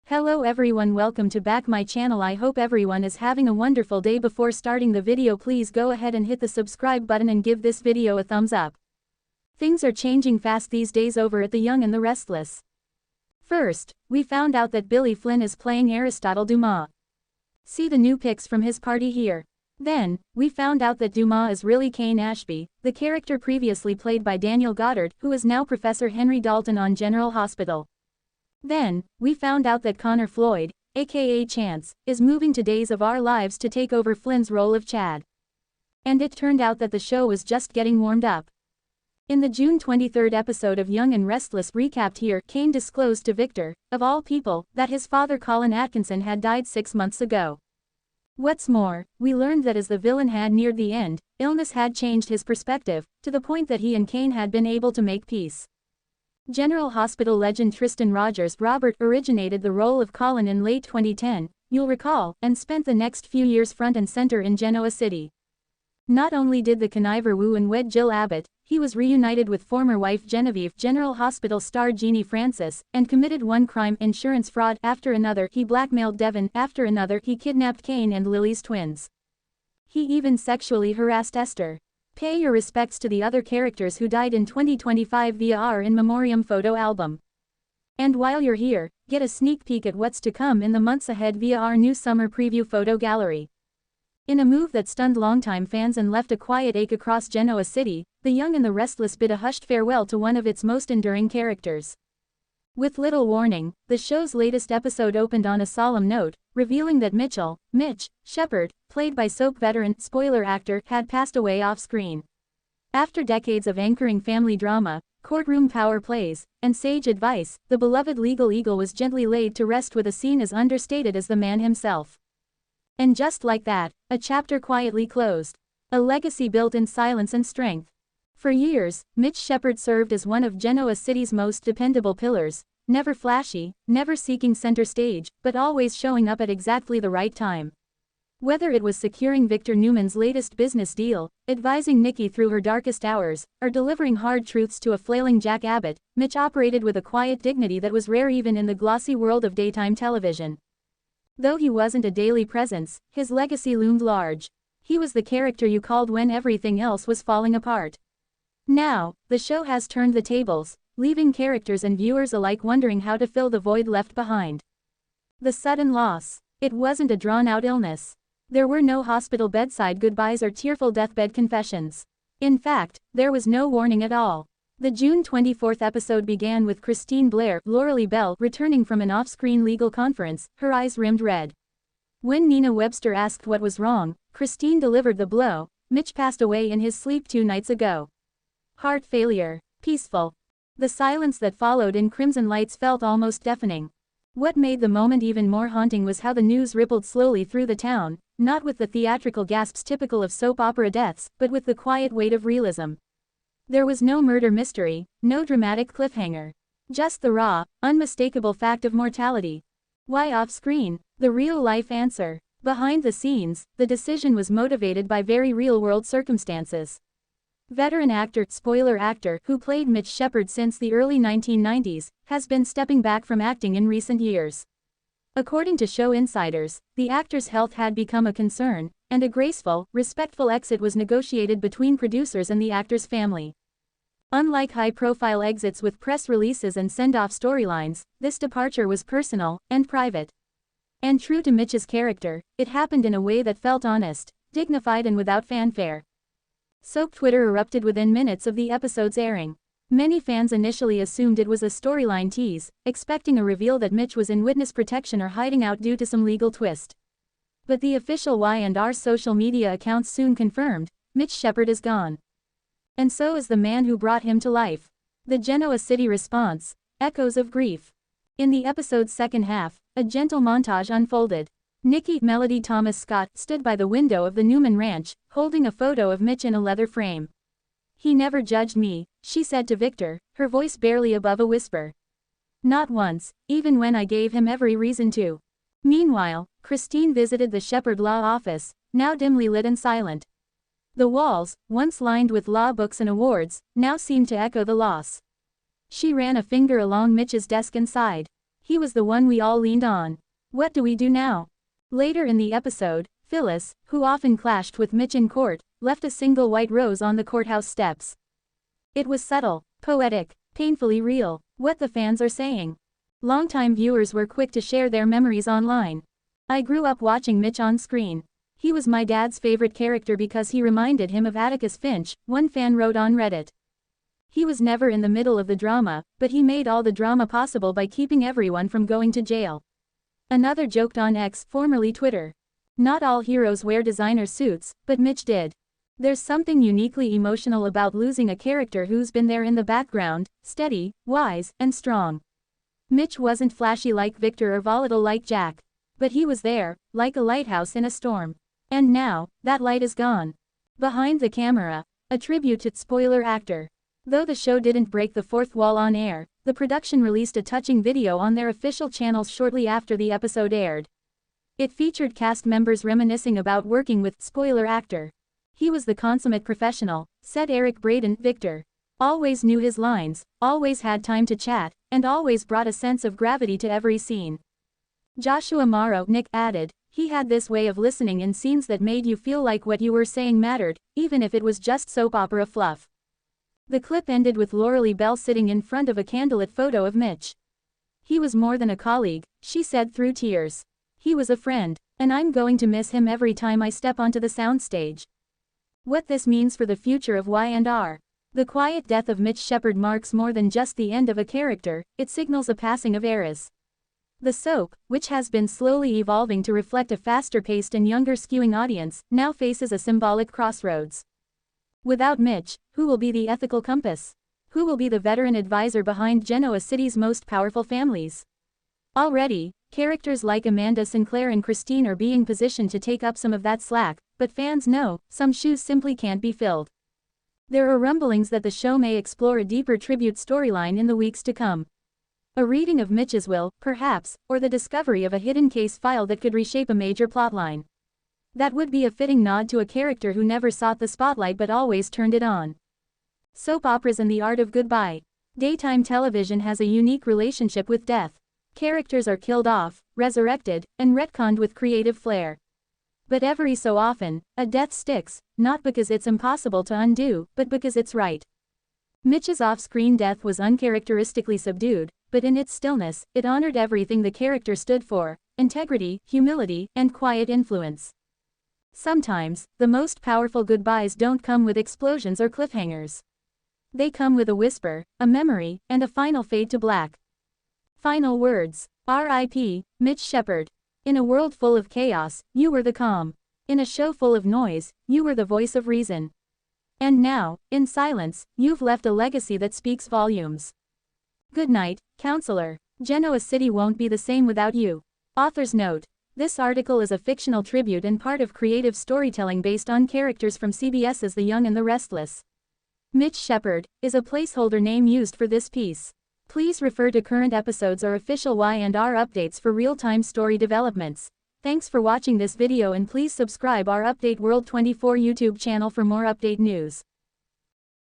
Hello everyone, welcome to back my channel. I hope everyone is having a wonderful day. Before starting the video, please go ahead and hit the subscribe button and give this video a thumbs up. Things are changing fast these days over at The Young and the Restless. First, we found out that Billy Flynn is playing Aristotle Dumas. See the new pics from his party here. Then, we found out that Dumas is really Cain Ashby, the character previously played by Daniel Goddard, who is now Professor Henry Dalton on General Hospital. Then, we found out that Connor Floyd, aka Chance, is moving to Days of Our Lives to take over Flynn's role of Chad. And it turned out that the show was just getting warmed up. In the June 23rd episode of Young and Restless recapped here, Cain disclosed to Victor, of all people, that his father Colin Atkinson had died 6 months ago. What's more, we learned that as the villain had neared the end, illness had changed his perspective, to the point that he and Cain had been able to make peace. General Hospital legend Tristan Rogers Robert originated the role of Colin in late 2010, you'll recall, and spent the next few years front and center in Genoa City. Not only did the conniver woo and wed Jill Abbott, he was reunited with former wife Genevieve, General Hospital star Jeannie Francis, and committed one crime insurance fraud after another. He blackmailed Devon after another. He kidnapped Cain and Lily's twins. He even sexually harassed Esther. Pay your respects to the other characters who died in 2025 via our in memoriam photo album. And while you're here, get a sneak peek at what's to come in the months ahead via our new summer preview photo gallery. In a move that stunned longtime fans and left a quiet ache across Genoa City, The Young and the Restless bid a hushed farewell to one of its most enduring characters. With little warning, the show's latest episode opened on a solemn note, revealing that Mitch Shepard, played by soap veteran, spoiler actor, had passed away off-screen. After decades of anchoring family drama, courtroom power plays, and sage advice, the beloved legal eagle was gently laid to rest with a scene as understated as the man himself. And just like that, a chapter quietly closed. A legacy built in silence and strength. For years, Mitch Shepard served as one of Genoa City's most dependable pillars, never flashy, never seeking center stage, but always showing up at exactly the right time. Whether it was securing Victor Newman's latest business deal, advising Nikki through her darkest hours, or delivering hard truths to a flailing Jack Abbott, Mitch operated with a quiet dignity that was rare even in the glossy world of daytime television. Though he wasn't a daily presence, his legacy loomed large. He was the character you called when everything else was falling apart. Now, the show has turned the tables, leaving characters and viewers alike wondering how to fill the void left behind. The sudden loss. It wasn't a drawn-out illness. There were no hospital bedside goodbyes or tearful deathbed confessions. In fact, there was no warning at all. The June 24th episode began with Christine Blair, Lauralee Bell, returning from an off-screen legal conference, her eyes rimmed red. When Nina Webster asked what was wrong, Christine delivered the blow: Mitch passed away in his sleep 2 nights ago. Heart failure. Peaceful. The silence that followed in Crimson Lights felt almost deafening. What made the moment even more haunting was how the news rippled slowly through the town, not with the theatrical gasps typical of soap opera deaths, but with the quiet weight of realism. There was no murder mystery, no dramatic cliffhanger. Just the raw, unmistakable fact of mortality. Why off-screen? The real-life answer. Behind the scenes, the decision was motivated by very real-world circumstances. Veteran actor, spoiler actor, who played Mitch Shepard since the early 1990s, has been stepping back from acting in recent years. According to show insiders, the actor's health had become a concern, and a graceful, respectful exit was negotiated between producers and the actor's family. Unlike high-profile exits with press releases and send-off storylines, this departure was personal and private. And true to Mitch's character, it happened in a way that felt honest, dignified and without fanfare. Soap Twitter erupted within minutes of the episode's airing. Many fans initially assumed it was a storyline tease, expecting a reveal that Mitch was in witness protection or hiding out due to some legal twist. But the official Y&R social media accounts soon confirmed, Mitch Shepard is gone. And so is the man who brought him to life. The Genoa City response: echoes of grief. In the episode's second half, a gentle montage unfolded. Nikki, Melody Thomas Scott, stood by the window of the Newman Ranch, holding a photo of Mitch in a leather frame. "He never judged me," she said to Victor, her voice barely above a whisper. "Not once, even when I gave him every reason to." Meanwhile, Christine visited the Shepard Law Office, now dimly lit and silent. The walls, once lined with law books and awards, now seemed to echo the loss. She ran a finger along Mitch's desk and sighed. He was the one we all leaned on. What do we do now? Later in the episode, Phyllis, who often clashed with Mitch in court, left a single white rose on the courthouse steps. It was subtle, poetic, painfully real, what the fans are saying. Longtime viewers were quick to share their memories online. I grew up watching Mitch on screen. He was my dad's favorite character because he reminded him of Atticus Finch, one fan wrote on Reddit. He was never in the middle of the drama, but he made all the drama possible by keeping everyone from going to jail. Another joked on X, formerly Twitter. Not all heroes wear designer suits, but Mitch did. There's something uniquely emotional about losing a character who's been there in the background, steady, wise, and strong. Mitch wasn't flashy like Victor or volatile like Jack. But he was there, like a lighthouse in a storm. And now, that light is gone. Behind the camera, a tribute to spoiler actor. Though the show didn't break the fourth wall on air, the production released a touching video on their official channels shortly after the episode aired. It featured cast members reminiscing about working with spoiler actor. He was the consummate professional, said Eric Braden. Victor always knew his lines, always had time to chat, and always brought a sense of gravity to every scene. Joshua Morrow, Nick, added, he had this way of listening in scenes that made you feel like what you were saying mattered, even if it was just soap opera fluff. The clip ended with Lauralee Bell sitting in front of a candlelit photo of Mitch. He was more than a colleague, she said through tears. He was a friend, and I'm going to miss him every time I step onto the soundstage. What this means for the future of Y&R. The quiet death of Mitch Shepard marks more than just the end of a character, it signals a passing of eras. The soap, which has been slowly evolving to reflect a faster-paced and younger-skewing audience, now faces a symbolic crossroads. Without Mitch, who will be the ethical compass? Who will be the veteran advisor behind Genoa City's most powerful families? Already, characters like Amanda Sinclair and Christine are being positioned to take up some of that slack, but fans know, some shoes simply can't be filled. There are rumblings that the show may explore a deeper tribute storyline in the weeks to come. A reading of Mitch's will, perhaps, or the discovery of a hidden case file that could reshape a major plotline. That would be a fitting nod to a character who never sought the spotlight but always turned it on. Soap operas and the art of goodbye. Daytime television has a unique relationship with death. Characters are killed off, resurrected, and retconned with creative flair. But every so often, a death sticks, not because it's impossible to undo, but because it's right. Mitch's off-screen death was uncharacteristically subdued, but in its stillness, it honored everything the character stood for: integrity, humility, and quiet influence. Sometimes, the most powerful goodbyes don't come with explosions or cliffhangers. They come with a whisper, a memory, and a final fade to black. Final words. R.I.P., Mitch Shepard. In a world full of chaos, you were the calm. In a show full of noise, you were the voice of reason. And now, in silence, you've left a legacy that speaks volumes. Good night, counselor. Genoa City won't be the same without you. Author's note. This article is a fictional tribute and part of creative storytelling based on characters from CBS's The Young and the Restless. Mitch Shepard is a placeholder name used for this piece. Please refer to current episodes or official Y&R updates for real-time story developments. Thanks for watching this video and please subscribe our Update World 24 YouTube channel for more update news.